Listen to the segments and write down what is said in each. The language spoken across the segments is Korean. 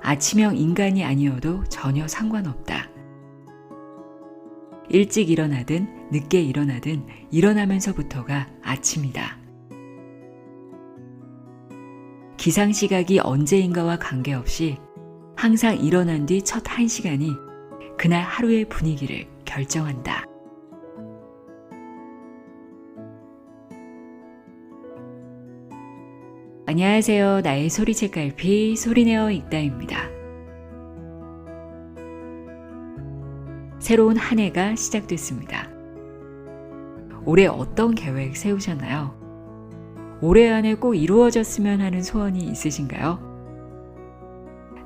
아침형 인간이 아니어도 전혀 상관없다. 일찍 일어나든 늦게 일어나든 일어나면서부터가 아침이다. 기상시각이 언제인가와 관계없이 항상 일어난 뒤 첫 1시간이 그날 하루의 분위기를 결정한다. 안녕하세요. 나의 소리책 갈피 소리내어 읽다입니다. 새로운 한 해가 시작됐습니다. 올해 어떤 계획 세우셨나요? 올해 안에 꼭 이루어졌으면 하는 소원이 있으신가요?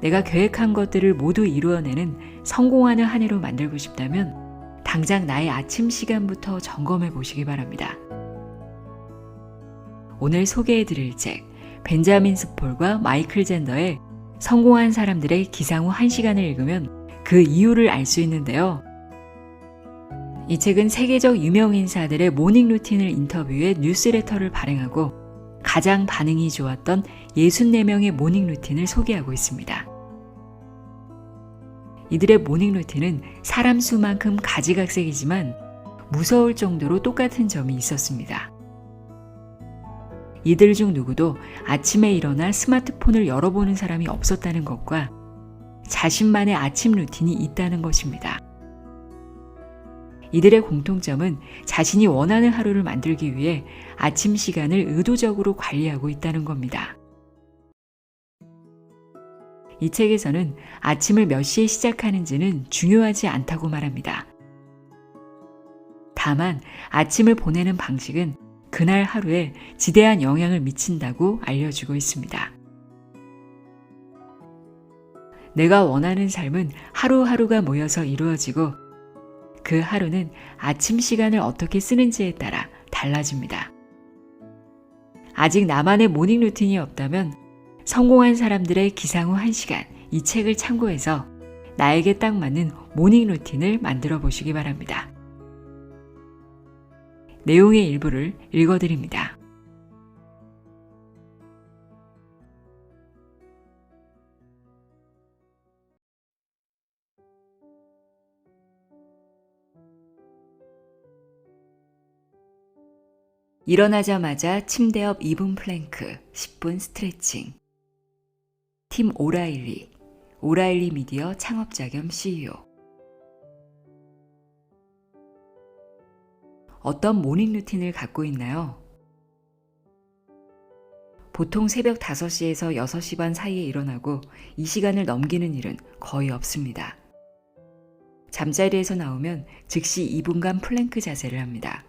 내가 계획한 것들을 모두 이루어내는 성공하는 한 해로 만들고 싶다면 당장 나의 아침 시간부터 점검해 보시기 바랍니다. 오늘 소개해 드릴 책 벤자민 스폴과 마이클 젠더의 성공한 사람들의 기상 후 1시간을 읽으면 그 이유를 알 수 있는데요. 이 책은 세계적 유명 인사들의 모닝 루틴을 인터뷰해 뉴스레터를 발행하고 가장 반응이 좋았던 64명의 모닝 루틴을 소개하고 있습니다. 이들의 모닝 루틴은 사람 수만큼 가지각색이지만 무서울 정도로 똑같은 점이 있었습니다. 이들 중 누구도 아침에 일어나 스마트폰을 열어보는 사람이 없었다는 것과 자신만의 아침 루틴이 있다는 것입니다. 이들의 공통점은 자신이 원하는 하루를 만들기 위해 아침 시간을 의도적으로 관리하고 있다는 겁니다. 이 책에서는 아침을 몇 시에 시작하는지는 중요하지 않다고 말합니다. 다만 아침을 보내는 방식은 그날 하루에 지대한 영향을 미친다고 알려주고 있습니다. 내가 원하는 삶은 하루하루가 모여서 이루어지고 그 하루는 아침 시간을 어떻게 쓰는지에 따라 달라집니다. 아직 나만의 모닝 루틴이 없다면 성공한 사람들의 기상 후 1시간 이 책을 참고해서 나에게 딱 맞는 모닝 루틴을 만들어 보시기 바랍니다. 내용의 일부를 읽어드립니다. 일어나자마자 침대 옆 2분 플랭크, 10분 스트레칭. 팀 오라일리 미디어 창업자 겸 CEO. 어떤 모닝 루틴을 갖고 있나요? 보통 새벽 5시에서 6시 반 사이에 일어나고 이 시간을 넘기는 일은 거의 없습니다. 잠자리에서 나오면 즉시 2분간 플랭크 자세를 합니다.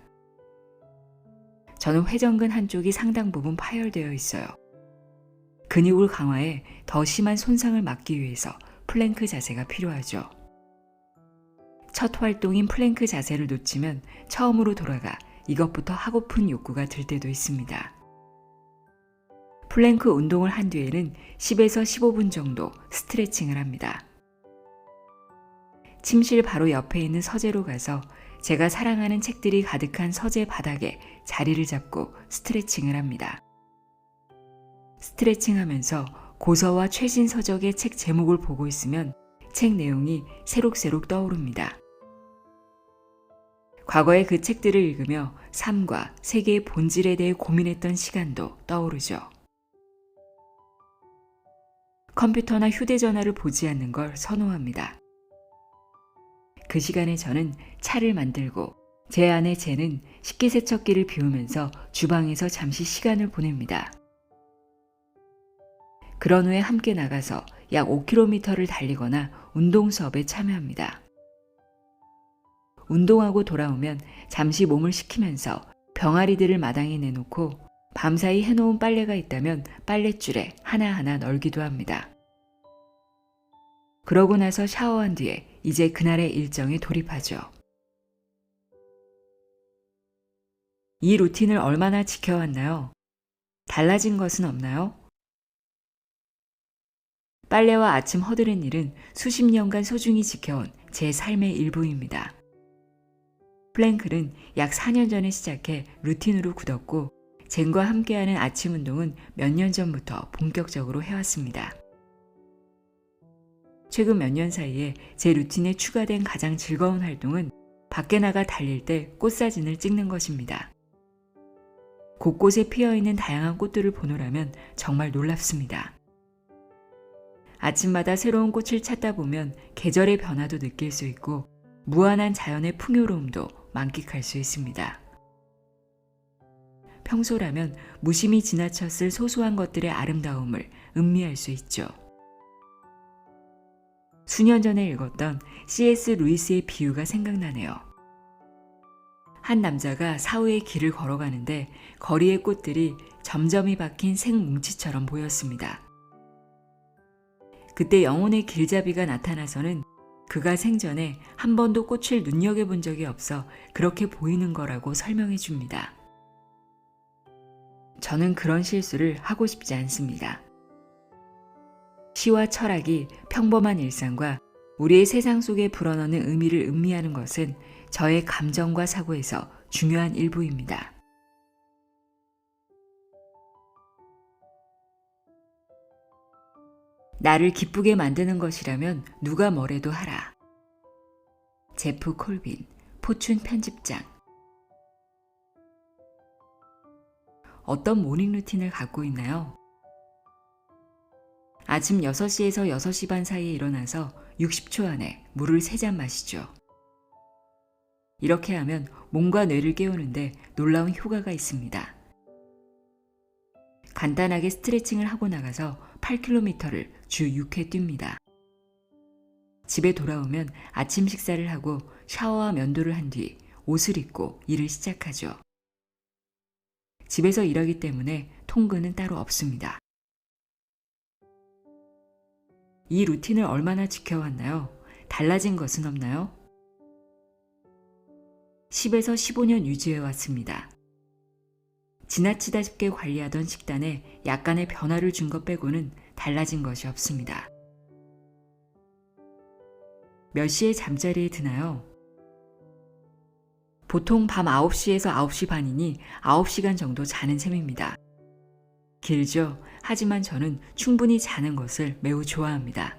저는 회전근 한쪽이 상당 부분 파열되어 있어요. 근육을 강화해 더 심한 손상을 막기 위해서 플랭크 자세가 필요하죠. 첫 활동인 플랭크 자세를 놓치면 처음으로 돌아가 이것부터 하고픈 욕구가 들 때도 있습니다. 플랭크 운동을 한 뒤에는 10에서 15분 정도 스트레칭을 합니다. 침실 바로 옆에 있는 서재로 가서 제가 사랑하는 책들이 가득한 서재 바닥에 자리를 잡고 스트레칭을 합니다. 스트레칭하면서 고서와 최신 서적의 책 제목을 보고 있으면 책 내용이 새록새록 떠오릅니다. 과거에 그 책들을 읽으며 삶과 세계의 본질에 대해 고민했던 시간도 떠오르죠. 컴퓨터나 휴대전화를 보지 않는 걸 선호합니다. 그 시간에 저는 차를 만들고 제 아내 쟤는 식기세척기를 비우면서 주방에서 잠시 시간을 보냅니다. 그런 후에 함께 나가서 약 5km를 달리거나 운동 수업에 참여합니다. 운동하고 돌아오면 잠시 몸을 식히면서 병아리들을 마당에 내놓고 밤사이 해놓은 빨래가 있다면 빨랫줄에 하나하나 널기도 합니다. 그러고 나서 샤워한 뒤에 이제 그날의 일정에 돌입하죠. 이 루틴을 얼마나 지켜왔나요? 달라진 것은 없나요? 빨래와 아침 허드렛 일은 수십 년간 소중히 지켜온 제 삶의 일부입니다. 플랭클은 약 4년 전에 시작해 루틴으로 굳었고 젠과 함께하는 아침 운동은 몇 년 전부터 본격적으로 해왔습니다. 최근 몇 년 사이에 제 루틴에 추가된 가장 즐거운 활동은 밖에 나가 달릴 때 꽃사진을 찍는 것입니다. 곳곳에 피어있는 다양한 꽃들을 보노라면 정말 놀랍습니다. 아침마다 새로운 꽃을 찾다 보면 계절의 변화도 느낄 수 있고 무한한 자연의 풍요로움도 만끽할 수 있습니다. 평소라면 무심히 지나쳤을 소소한 것들의 아름다움을 음미할 수 있죠. 수년 전에 읽었던 C.S. 루이스의 비유가 생각나네요. 한 남자가 사후의 길을 걸어가는데 거리의 꽃들이 점점이 박힌 생뭉치처럼 보였습니다. 그때 영혼의 길잡이가 나타나서는 그가 생전에 한 번도 꽃을 눈여겨본 적이 없어 그렇게 보이는 거라고 설명해 줍니다. 저는 그런 실수를 하고 싶지 않습니다. 시와 철학이 평범한 일상과 우리의 세상 속에 불어넣는 의미를 음미하는 것은 저의 감정과 사고에서 중요한 일부입니다. 나를 기쁘게 만드는 것이라면 누가 뭐래도 하라. 제프 콜빈, 포춘 편집장. 어떤 모닝 루틴을 갖고 있나요? 아침 6시에서 6시 반 사이에 일어나서 60초 안에 물을 3잔 마시죠. 이렇게 하면 몸과 뇌를 깨우는데 놀라운 효과가 있습니다. 간단하게 스트레칭을 하고 나가서 8km를 주 6회 뜁니다. 집에 돌아오면 아침 식사를 하고 샤워와 면도를 한 뒤 옷을 입고 일을 시작하죠. 집에서 일하기 때문에 통근은 따로 없습니다. 이 루틴을 얼마나 지켜왔나요? 달라진 것은 없나요? 10에서 15년 유지해왔습니다. 지나치다 싶게 관리하던 식단에 약간의 변화를 준 것 빼고는 달라진 것이 없습니다. 몇 시에 잠자리에 드나요? 보통 밤 9시에서 9시 반이니 9시간 정도 자는 셈입니다. 길죠? 하지만 저는 충분히 자는 것을 매우 좋아합니다.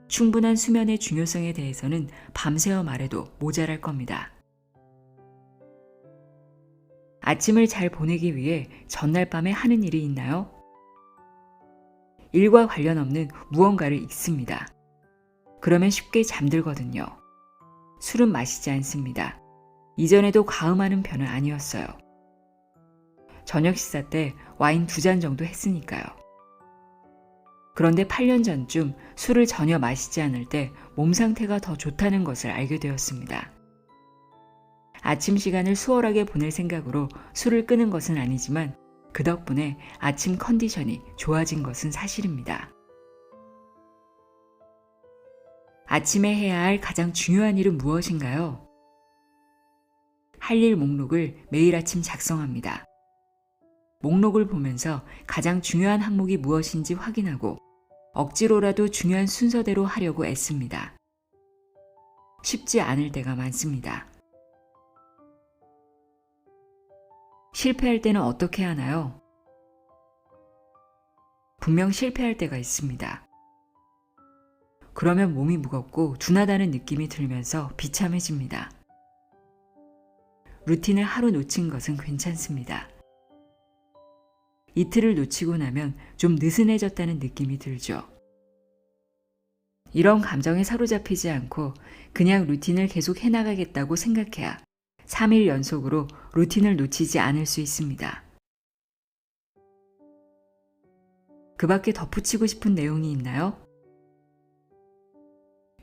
충분한 수면의 중요성에 대해서는 밤새워 말해도 모자랄 겁니다. 아침을 잘 보내기 위해 전날 밤에 하는 일이 있나요? 일과 관련 없는 무언가를 읽습니다. 그러면 쉽게 잠들거든요. 술은 마시지 않습니다. 이전에도 과음하는 편은 아니었어요. 저녁 식사 때 와인 2잔 정도 했으니까요. 그런데 8년 전쯤 술을 전혀 마시지 않을 때 몸 상태가 더 좋다는 것을 알게 되었습니다. 아침 시간을 수월하게 보낼 생각으로 술을 끄는 것은 아니지만 그 덕분에 아침 컨디션이 좋아진 것은 사실입니다. 아침에 해야 할 가장 중요한 일은 무엇인가요? 할 일 목록을 매일 아침 작성합니다. 목록을 보면서 가장 중요한 항목이 무엇인지 확인하고 억지로라도 중요한 순서대로 하려고 애씁니다. 쉽지 않을 때가 많습니다. 실패할 때는 어떻게 하나요? 분명 실패할 때가 있습니다. 그러면 몸이 무겁고 둔하다는 느낌이 들면서 비참해집니다. 루틴을 하루 놓친 것은 괜찮습니다. 이틀을 놓치고 나면 좀 느슨해졌다는 느낌이 들죠. 이런 감정에 사로잡히지 않고 그냥 루틴을 계속 해나가겠다고 생각해야 3일 연속으로 루틴을 놓치지 않을 수 있습니다. 그 밖에 덧붙이고 싶은 내용이 있나요?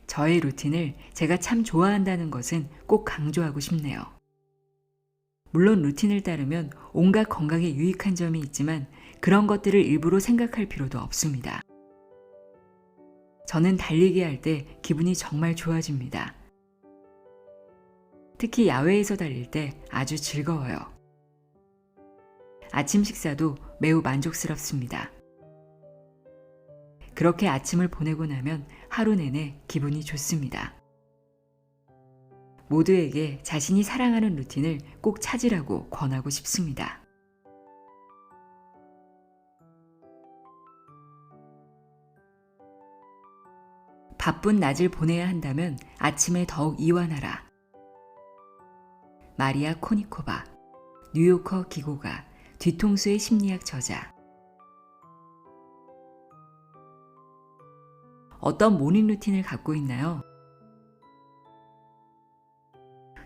저의 루틴을 제가 참 좋아한다는 것은 꼭 강조하고 싶네요. 물론 루틴을 따르면 온갖 건강에 유익한 점이 있지만 그런 것들을 일부러 생각할 필요도 없습니다. 저는 달리기 할 때 기분이 정말 좋아집니다. 특히 야외에서 달릴 때 아주 즐거워요. 아침 식사도 매우 만족스럽습니다. 그렇게 아침을 보내고 나면 하루 내내 기분이 좋습니다. 모두에게 자신이 사랑하는 루틴을 꼭 찾으라고 권하고 싶습니다. 바쁜 낮을 보내야 한다면 아침에 더욱 이완하라. 마리아 코니코바, 뉴요커 기고가, 뒤통수의 심리학 저자. 어떤 모닝 루틴을 갖고 있나요?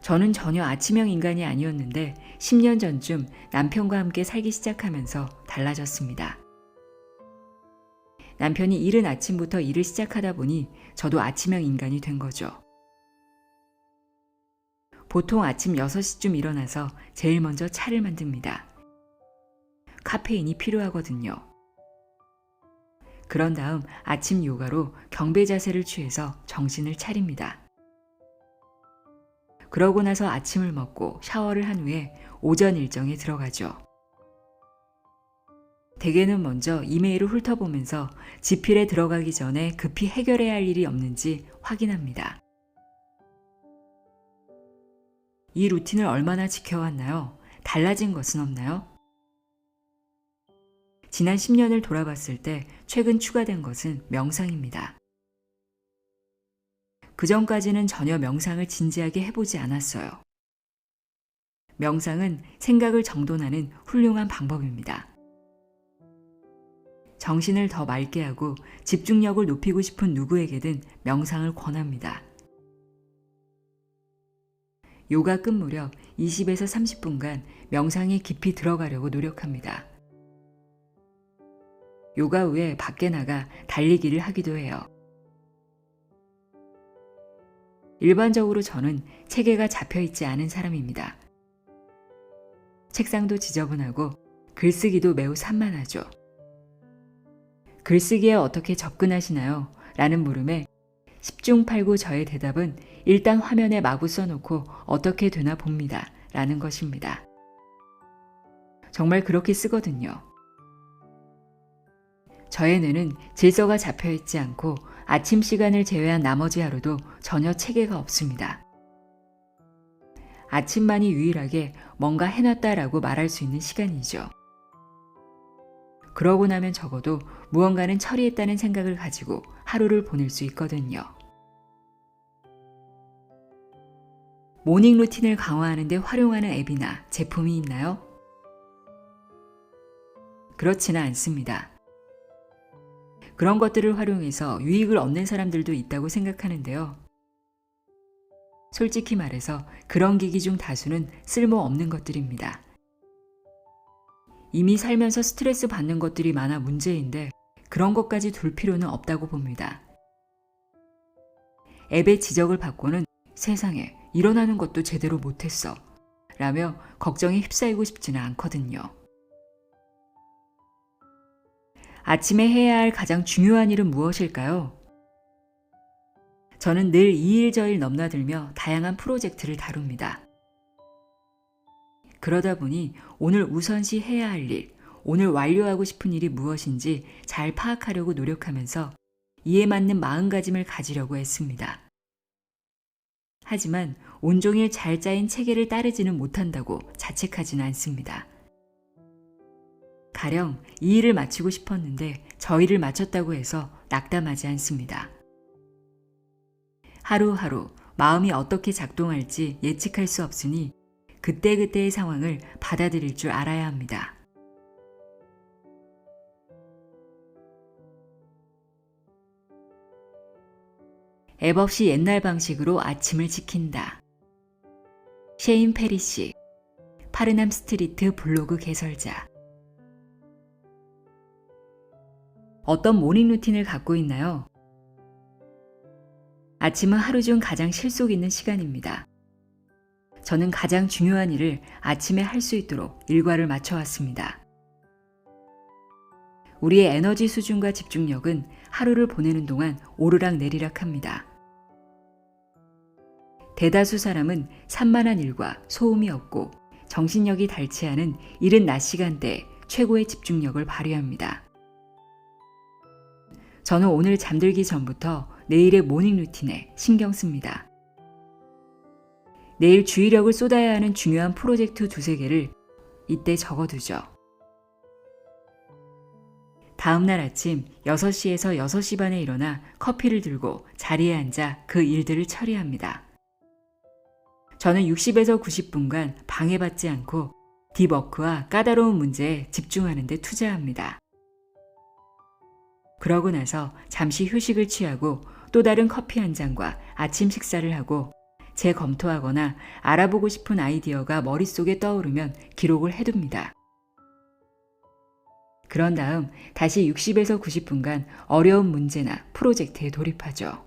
저는 전혀 아침형 인간이 아니었는데 10년 전쯤 남편과 함께 살기 시작하면서 달라졌습니다. 남편이 이른 아침부터 일을 시작하다 보니 저도 아침형 인간이 된 거죠. 보통 아침 6시쯤 일어나서 제일 먼저 차를 만듭니다. 카페인이 필요하거든요. 그런 다음 아침 요가로 경배 자세를 취해서 정신을 차립니다. 그러고 나서 아침을 먹고 샤워를 한 후에 오전 일정에 들어가죠. 대개는 먼저 이메일을 훑어보면서 지필에 들어가기 전에 급히 해결해야 할 일이 없는지 확인합니다. 이 루틴을 얼마나 지켜왔나요? 달라진 것은 없나요? 지난 10년을 돌아봤을 때 최근 추가된 것은 명상입니다. 그전까지는 전혀 명상을 진지하게 해보지 않았어요. 명상은 생각을 정돈하는 훌륭한 방법입니다. 정신을 더 맑게 하고 집중력을 높이고 싶은 누구에게든 명상을 권합니다. 요가 끝 무렵 20에서 30분간 명상에 깊이 들어가려고 노력합니다. 요가 후에 밖에 나가 달리기를 하기도 해요. 일반적으로 저는 체계가 잡혀있지 않은 사람입니다. 책상도 지저분하고 글쓰기도 매우 산만하죠. 글쓰기에 어떻게 접근하시나요? 라는 물음에 10중 8구 저의 대답은 일단 화면에 마구 써놓고 어떻게 되나 봅니다. 라는 것입니다. 정말 그렇게 쓰거든요. 저의 뇌는 질서가 잡혀있지 않고 아침 시간을 제외한 나머지 하루도 전혀 체계가 없습니다. 아침만이 유일하게 뭔가 해놨다라고 말할 수 있는 시간이죠. 그러고 나면 적어도 무언가는 처리했다는 생각을 가지고 하루를 보낼 수 있거든요. 모닝 루틴을 강화하는 데 활용하는 앱이나 제품이 있나요? 그렇지는 않습니다. 그런 것들을 활용해서 유익을 얻는 사람들도 있다고 생각하는데요. 솔직히 말해서 그런 기기 중 다수는 쓸모없는 것들입니다. 이미 살면서 스트레스 받는 것들이 많아 문제인데 그런 것까지 둘 필요는 없다고 봅니다. 앱의 지적을 받고는 세상에 일어나는 것도 제대로 못했어 라며 걱정에 휩싸이고 싶지는 않거든요. 아침에 해야 할 가장 중요한 일은 무엇일까요? 저는 늘 이 일 저 일 넘나들며 다양한 프로젝트를 다룹니다. 그러다 보니 오늘 우선시 해야 할 일, 오늘 완료하고 싶은 일이 무엇인지 잘 파악하려고 노력하면서 이에 맞는 마음가짐을 가지려고 했습니다. 하지만 온종일 잘 짜인 체계를 따르지는 못한다고 자책하지는 않습니다. 가령 이 일을 마치고 싶었는데 저 일을 마쳤다고 해서 낙담하지 않습니다. 하루하루 마음이 어떻게 작동할지 예측할 수 없으니 그때그때의 상황을 받아들일 줄 알아야 합니다. 앱 없이 옛날 방식으로 아침을 지킨다. 셰인 페리시, 파르남 스트리트 블로그 개설자. 어떤 모닝 루틴을 갖고 있나요? 아침은 하루 중 가장 실속 있는 시간입니다. 저는 가장 중요한 일을 아침에 할 수 있도록 일과를 맞춰왔습니다. 우리의 에너지 수준과 집중력은 하루를 보내는 동안 오르락내리락 합니다. 대다수 사람은 산만한 일과 소음이 없고 정신력이 닳지 않은 이른 낮 시간대에 최고의 집중력을 발휘합니다. 저는 오늘 잠들기 전부터 내일의 모닝 루틴에 신경 씁니다. 내일 주의력을 쏟아야 하는 중요한 프로젝트 2-3개를 이때 적어두죠. 다음날 아침 6시에서 6시 반에 일어나 커피를 들고 자리에 앉아 그 일들을 처리합니다. 저는 60에서 90분간 방해받지 않고 딥워크와 까다로운 문제에 집중하는 데 투자합니다. 그러고 나서 잠시 휴식을 취하고 또 다른 커피 한 잔과 아침 식사를 하고 재검토하거나 알아보고 싶은 아이디어가 머릿속에 떠오르면 기록을 해둡니다. 그런 다음 다시 60에서 90분간 어려운 문제나 프로젝트에 돌입하죠.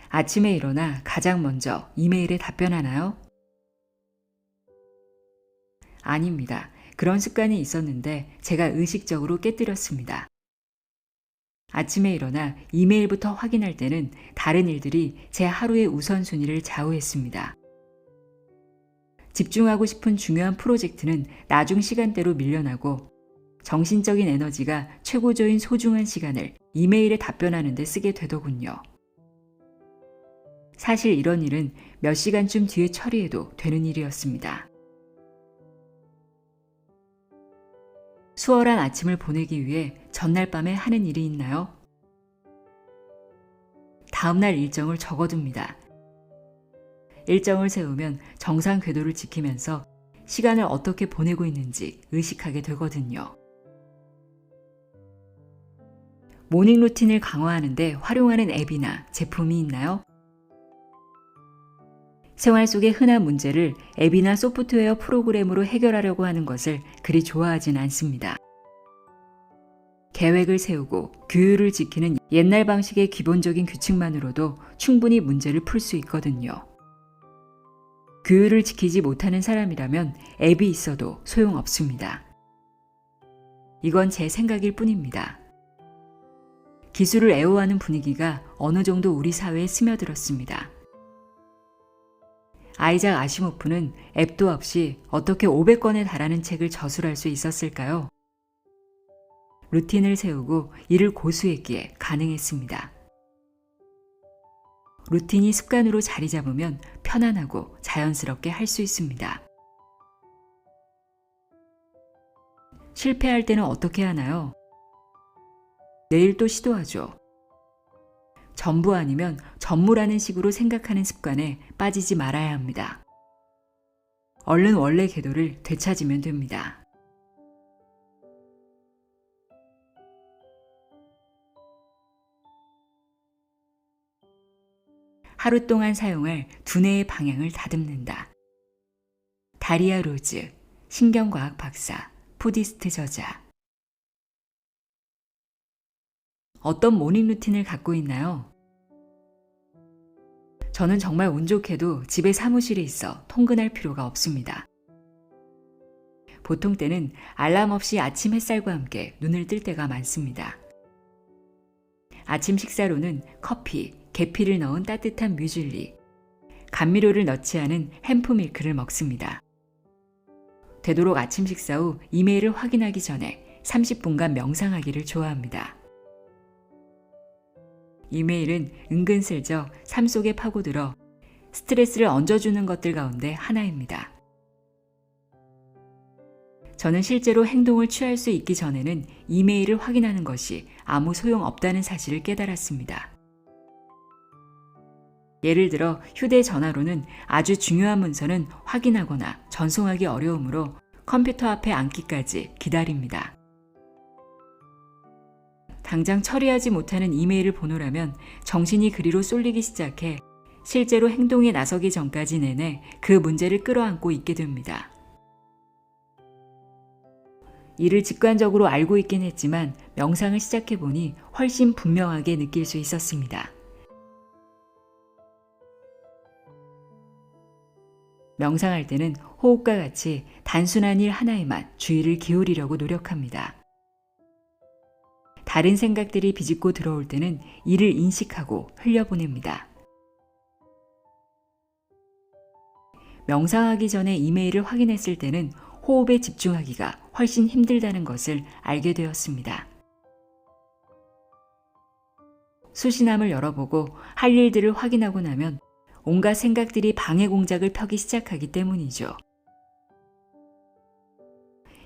아침에 일어나 가장 먼저 이메일에 답변하나요? 아닙니다. 그런 습관이 있었는데 제가 의식적으로 깨뜨렸습니다. 아침에 일어나 이메일부터 확인할 때는 다른 일들이 제 하루의 우선순위를 좌우했습니다. 집중하고 싶은 중요한 프로젝트는 나중 시간대로 밀려나고 정신적인 에너지가 최고조인 소중한 시간을 이메일에 답변하는 데 쓰게 되더군요. 사실 이런 일은 몇 시간쯤 뒤에 처리해도 되는 일이었습니다. 수월한 아침을 보내기 위해 전날 밤에 하는 일이 있나요? 다음날 일정을 적어둡니다. 일정을 세우면 정상 궤도를 지키면서 시간을 어떻게 보내고 있는지 의식하게 되거든요. 모닝 루틴을 강화하는 데 활용하는 앱이나 제품이 있나요? 생활 속의 흔한 문제를 앱이나 소프트웨어 프로그램으로 해결하려고 하는 것을 그리 좋아하진 않습니다. 계획을 세우고 규율을 지키는 옛날 방식의 기본적인 규칙만으로도 충분히 문제를 풀 수 있거든요. 규율을 지키지 못하는 사람이라면 앱이 있어도 소용없습니다. 이건 제 생각일 뿐입니다. 기술을 애호하는 분위기가 어느 정도 우리 사회에 스며들었습니다. 아이작 아시모프는 앱도 없이 어떻게 500권에 달하는 책을 저술할 수 있었을까요? 루틴을 세우고 이를 고수했기에 가능했습니다. 루틴이 습관으로 자리 잡으면 편안하고 자연스럽게 할 수 있습니다. 실패할 때는 어떻게 하나요? 내일 또 시도하죠. 전부 아니면 전무라는 식으로 생각하는 습관에 빠지지 말아야 합니다. 얼른 원래 궤도를 되찾으면 됩니다. 하루 동안 사용할 두뇌의 방향을 다듬는다. 다리아 로즈, 신경과학 박사, 부디스트 저자. 어떤 모닝 루틴을 갖고 있나요? 저는 정말 운 좋게도 집에 사무실이 있어 통근할 필요가 없습니다. 보통 때는 알람 없이 아침 햇살과 함께 눈을 뜰 때가 많습니다. 아침 식사로는 커피, 계피를 넣은 따뜻한 뮤즐리, 감미료를 넣지 않은 햄프밀크를 먹습니다. 되도록 아침 식사 후 이메일을 확인하기 전에 30분간 명상하기를 좋아합니다. 이메일은 은근슬쩍 삶 속에 파고들어 스트레스를 얹어주는 것들 가운데 하나입니다. 저는 실제로 행동을 취할 수 있기 전에는 이메일을 확인하는 것이 아무 소용없다는 사실을 깨달았습니다. 예를 들어 휴대전화로는 아주 중요한 문서는 확인하거나 전송하기 어려우므로 컴퓨터 앞에 앉기까지 기다립니다. 당장 처리하지 못하는 이메일을 보노라면 정신이 그리로 쏠리기 시작해 실제로 행동에 나서기 전까지 내내 그 문제를 끌어안고 있게 됩니다. 이를 직관적으로 알고 있긴 했지만 명상을 시작해보니 훨씬 분명하게 느낄 수 있었습니다. 명상할 때는 호흡과 같이 단순한 일 하나에만 주의를 기울이려고 노력합니다. 다른 생각들이 비집고 들어올 때는 이를 인식하고 흘려보냅니다. 명상하기 전에 이메일을 확인했을 때는 호흡에 집중하기가 훨씬 힘들다는 것을 알게 되었습니다. 수신함을 열어보고 할 일들을 확인하고 나면 온갖 생각들이 방해 공작을 펴기 시작하기 때문이죠.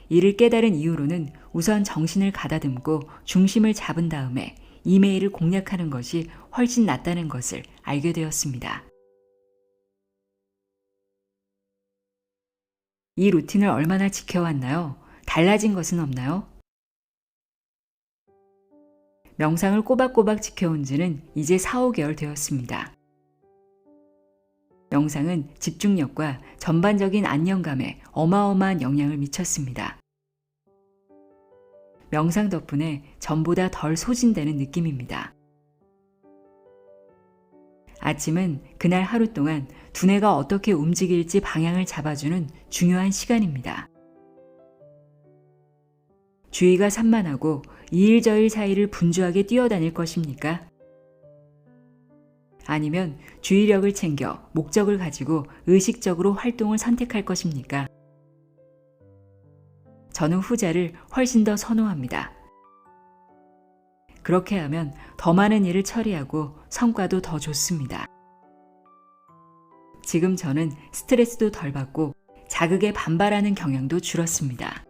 이를 깨달은 이후로는 우선 정신을 가다듬고 중심을 잡은 다음에 이메일을 공략하는 것이 훨씬 낫다는 것을 알게 되었습니다. 이 루틴을 얼마나 지켜왔나요? 달라진 것은 없나요? 명상을 꼬박꼬박 지켜온 지는 이제 4, 5개월 되었습니다. 명상은 집중력과 전반적인 안정감에 어마어마한 영향을 미쳤습니다. 명상 덕분에 전보다 덜 소진되는 느낌입니다. 아침은 그날 하루 동안 두뇌가 어떻게 움직일지 방향을 잡아주는 중요한 시간입니다. 주의가 산만하고 이일 저일 사이를 분주하게 뛰어다닐 것입니까? 아니면 주의력을 챙겨 목적을 가지고 의식적으로 활동을 선택할 것입니까? 저는 후자를 훨씬 더 선호합니다. 그렇게 하면 더 많은 일을 처리하고 성과도 더 좋습니다. 지금 저는 스트레스도 덜 받고 자극에 반발하는 경향도 줄었습니다.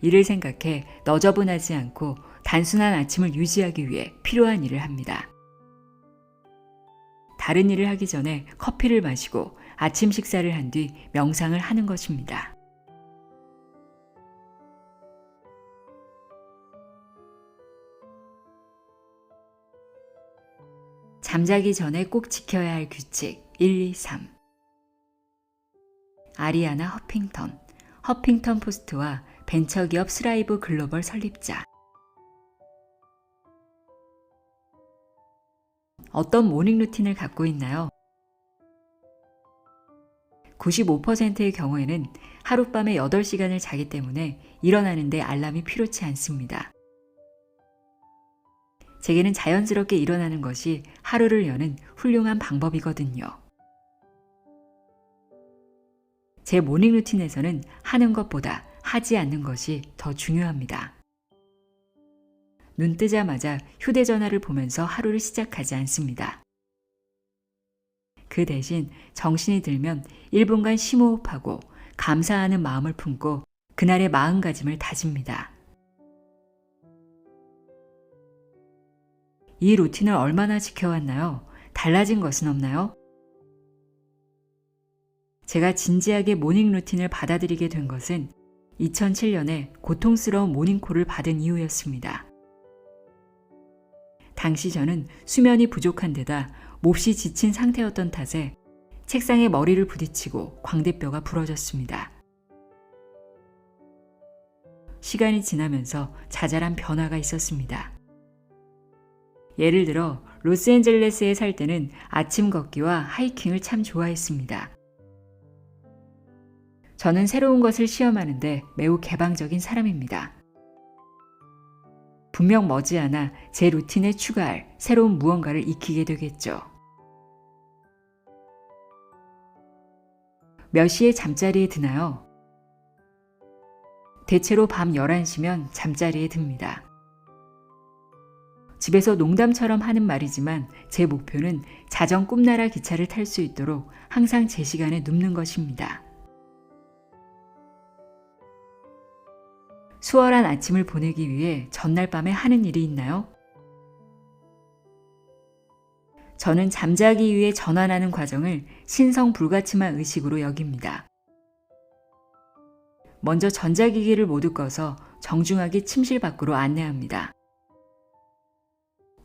이를 생각해 너저분하지 않고 단순한 아침을 유지하기 위해 필요한 일을 합니다. 다른 일을 하기 전에 커피를 마시고 아침 식사를 한 뒤 명상을 하는 것입니다. 잠자기 전에 꼭 지켜야 할 규칙 1, 2, 3. 아리아나 허핑턴 포스트와 벤처기업 스라이브 글로벌 설립자. 어떤 모닝 루틴을 갖고 있나요? 95%의 경우에는 하룻밤에 8시간을 자기 때문에 일어나는데 알람이 필요치 않습니다. 제게는 자연스럽게 일어나는 것이 하루를 여는 훌륭한 방법이거든요. 제 모닝 루틴에서는 하는 것보다 하지 않는 것이 더 중요합니다. 눈 뜨자마자 휴대전화를 보면서 하루를 시작하지 않습니다. 그 대신 정신이 들면 1분간 심호흡하고 감사하는 마음을 품고 그날의 마음가짐을 다집니다. 이 루틴을 얼마나 지켜왔나요? 달라진 것은 없나요? 제가 진지하게 모닝 루틴을 받아들이게 된 것은 2007년에 고통스러운 모닝콜을 받은 이후였습니다. 당시 저는 수면이 부족한 데다 몹시 지친 상태였던 탓에 책상에 머리를 부딪히고 광대뼈가 부러졌습니다. 시간이 지나면서 자잘한 변화가 있었습니다. 예를 들어 로스앤젤레스에 살 때는 아침 걷기와 하이킹을 참 좋아했습니다. 저는 새로운 것을 시험하는데 매우 개방적인 사람입니다. 분명 머지않아 제 루틴에 추가할 새로운 무언가를 익히게 되겠죠. 몇 시에 잠자리에 드나요? 대체로 밤 11시면 잠자리에 듭니다. 집에서 농담처럼 하는 말이지만 제 목표는 자정 꿈나라 기차를 탈 수 있도록 항상 제 시간에 눕는 것입니다. 수월한 아침을 보내기 위해 전날 밤에 하는 일이 있나요? 저는 잠자기 위해 전환하는 과정을 신성불가침한 의식으로 여깁니다. 먼저 전자기기를 모두 꺼서 정중하게 침실 밖으로 안내합니다.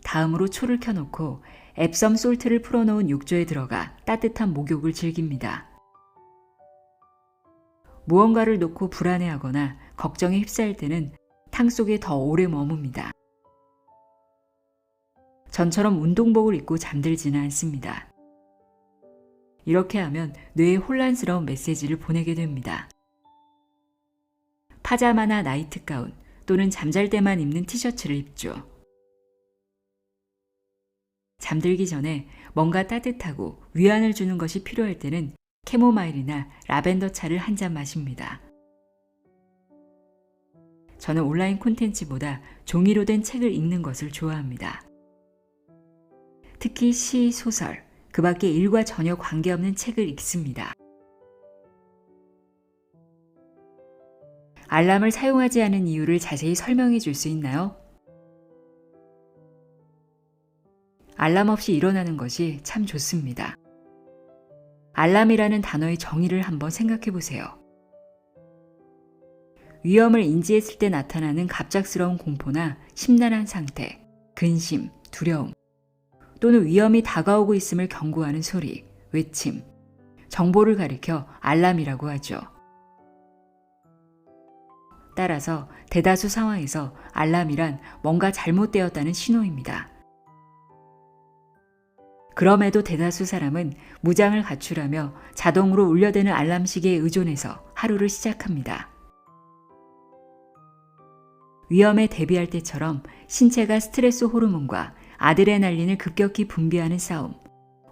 다음으로 초를 켜놓고 앱섬 솔트를 풀어놓은 욕조에 들어가 따뜻한 목욕을 즐깁니다. 무언가를 놓고 불안해하거나 걱정에 휩싸일 때는 탕 속에 더 오래 머뭅니다. 전처럼 운동복을 입고 잠들지는 않습니다. 이렇게 하면 뇌에 혼란스러운 메시지를 보내게 됩니다. 파자마나 나이트 가운 또는 잠잘 때만 입는 티셔츠를 입죠. 잠들기 전에 뭔가 따뜻하고 위안을 주는 것이 필요할 때는 캐모마일이나 라벤더 차를 한 잔 마십니다. 저는 온라인 콘텐츠보다 종이로 된 책을 읽는 것을 좋아합니다. 특히 시, 소설, 그 밖에 일과 전혀 관계없는 책을 읽습니다. 알람을 사용하지 않은 이유를 자세히 설명해 줄 수 있나요? 알람 없이 일어나는 것이 참 좋습니다. 알람이라는 단어의 정의를 한번 생각해 보세요. 위험을 인지했을 때 나타나는 갑작스러운 공포나 심란한 상태, 근심, 두려움, 또는 위험이 다가오고 있음을 경고하는 소리, 외침, 정보를 가리켜 알람이라고 하죠. 따라서 대다수 상황에서 알람이란 뭔가 잘못되었다는 신호입니다. 그럼에도 대다수 사람은 무장을 갖추라며 자동으로 울려대는 알람 시계에 의존해서 하루를 시작합니다. 위험에 대비할 때처럼 신체가 스트레스 호르몬과 아드레날린을 급격히 분비하는 싸움,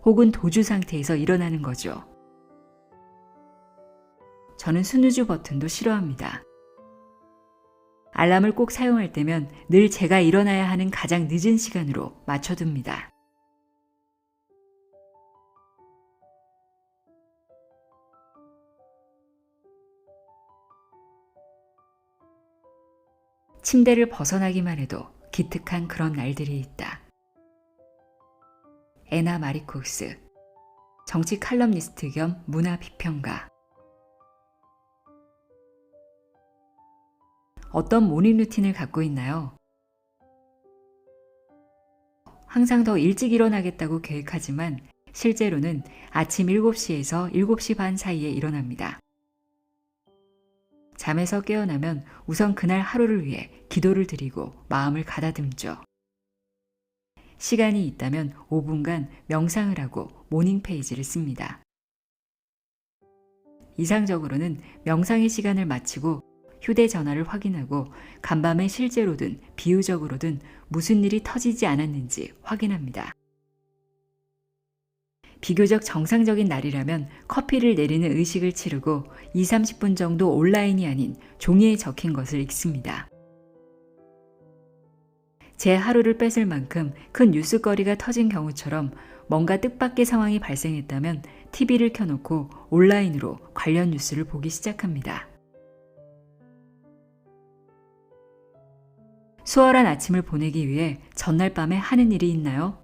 혹은 도주 상태에서 일어나는 거죠. 저는 스누즈 버튼도 싫어합니다. 알람을 꼭 사용할 때면 늘 제가 일어나야 하는 가장 늦은 시간으로 맞춰둡니다. 침대를 벗어나기만 해도 기특한 그런 날들이 있다. 애나 마리콕스, 정치 칼럼니스트 겸 문화 비평가. 어떤 모닝 루틴을 갖고 있나요? 항상 더 일찍 일어나겠다고 계획하지만 실제로는 아침 7시에서 7시 반 사이에 일어납니다. 잠에서 깨어나면 우선 그날 하루를 위해 기도를 드리고 마음을 가다듬죠. 시간이 있다면 5분간 명상을 하고 모닝 페이지를 씁니다. 이상적으로는 명상의 시간을 마치고 휴대전화를 확인하고 간밤에 실제로든 비유적으로든 무슨 일이 터지지 않았는지 확인합니다. 비교적 정상적인 날이라면 커피를 내리는 의식을 치르고 20-30분 정도 온라인이 아닌 종이에 적힌 것을 읽습니다. 제 하루를 뺏을 만큼 큰 뉴스거리가 터진 경우처럼 뭔가 뜻밖의 상황이 발생했다면 TV를 켜놓고 온라인으로 관련 뉴스를 보기 시작합니다. 수월한 아침을 보내기 위해 전날 밤에 하는 일이 있나요?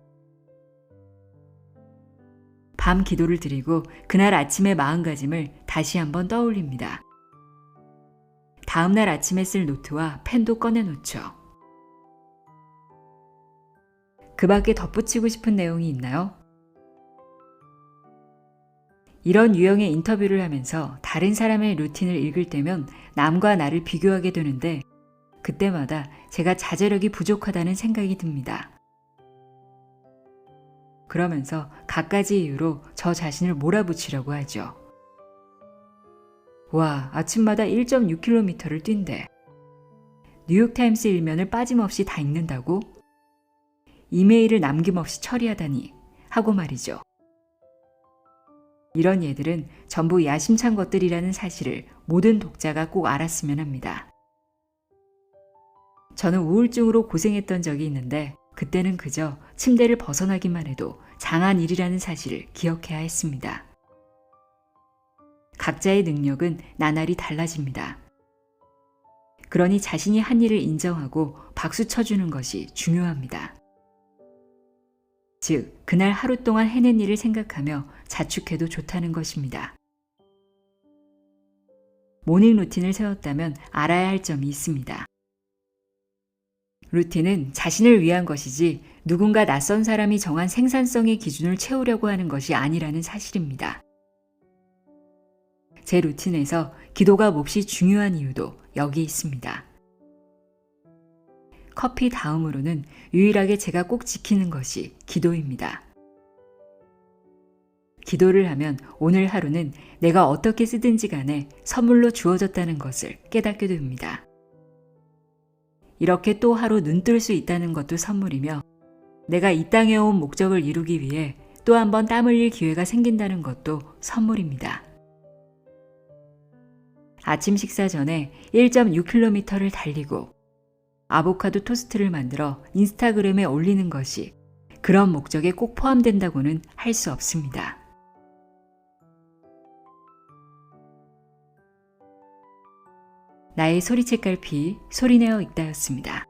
밤 기도를 드리고 그날 아침의 마음가짐을 다시 한번 떠올립니다. 다음날 아침에 쓸 노트와 펜도 꺼내놓죠. 그 밖에 덧붙이고 싶은 내용이 있나요? 이런 유형의 인터뷰를 하면서 다른 사람의 루틴을 읽을 때면 남과 나를 비교하게 되는데 그때마다 제가 자제력이 부족하다는 생각이 듭니다. 그러면서 갖가지 이유로 저 자신을 몰아붙이려고 하죠. 와, 아침마다 1.6km를 뛴대. 뉴욕타임스 일면을 빠짐없이 다 읽는다고? 이메일을 남김없이 처리하다니 하고 말이죠. 이런 예들은 전부 야심찬 것들이라는 사실을 모든 독자가 꼭 알았으면 합니다. 저는 우울증으로 고생했던 적이 있는데 그때는 그저 침대를 벗어나기만 해도 장한 일이라는 사실을 기억해야 했습니다. 각자의 능력은 나날이 달라집니다. 그러니 자신이 한 일을 인정하고 박수 쳐주는 것이 중요합니다. 즉, 그날 하루 동안 해낸 일을 생각하며 자축해도 좋다는 것입니다. 모닝 루틴을 세웠다면 알아야 할 점이 있습니다. 루틴은 자신을 위한 것이지 누군가 낯선 사람이 정한 생산성의 기준을 채우려고 하는 것이 아니라는 사실입니다. 제 루틴에서 기도가 몹시 중요한 이유도 여기 있습니다. 커피 다음으로는 유일하게 제가 꼭 지키는 것이 기도입니다. 기도를 하면 오늘 하루는 내가 어떻게 쓰든지 간에 선물로 주어졌다는 것을 깨닫게 됩니다. 이렇게 또 하루 눈 뜰 수 있다는 것도 선물이며 내가 이 땅에 온 목적을 이루기 위해 또 한 번 땀 흘릴 기회가 생긴다는 것도 선물입니다. 아침 식사 전에 1.6km를 달리고 아보카도 토스트를 만들어 인스타그램에 올리는 것이 그런 목적에 꼭 포함된다고는 할 수 없습니다. 나의 소리책 깔피 소리내어 읽다였습니다.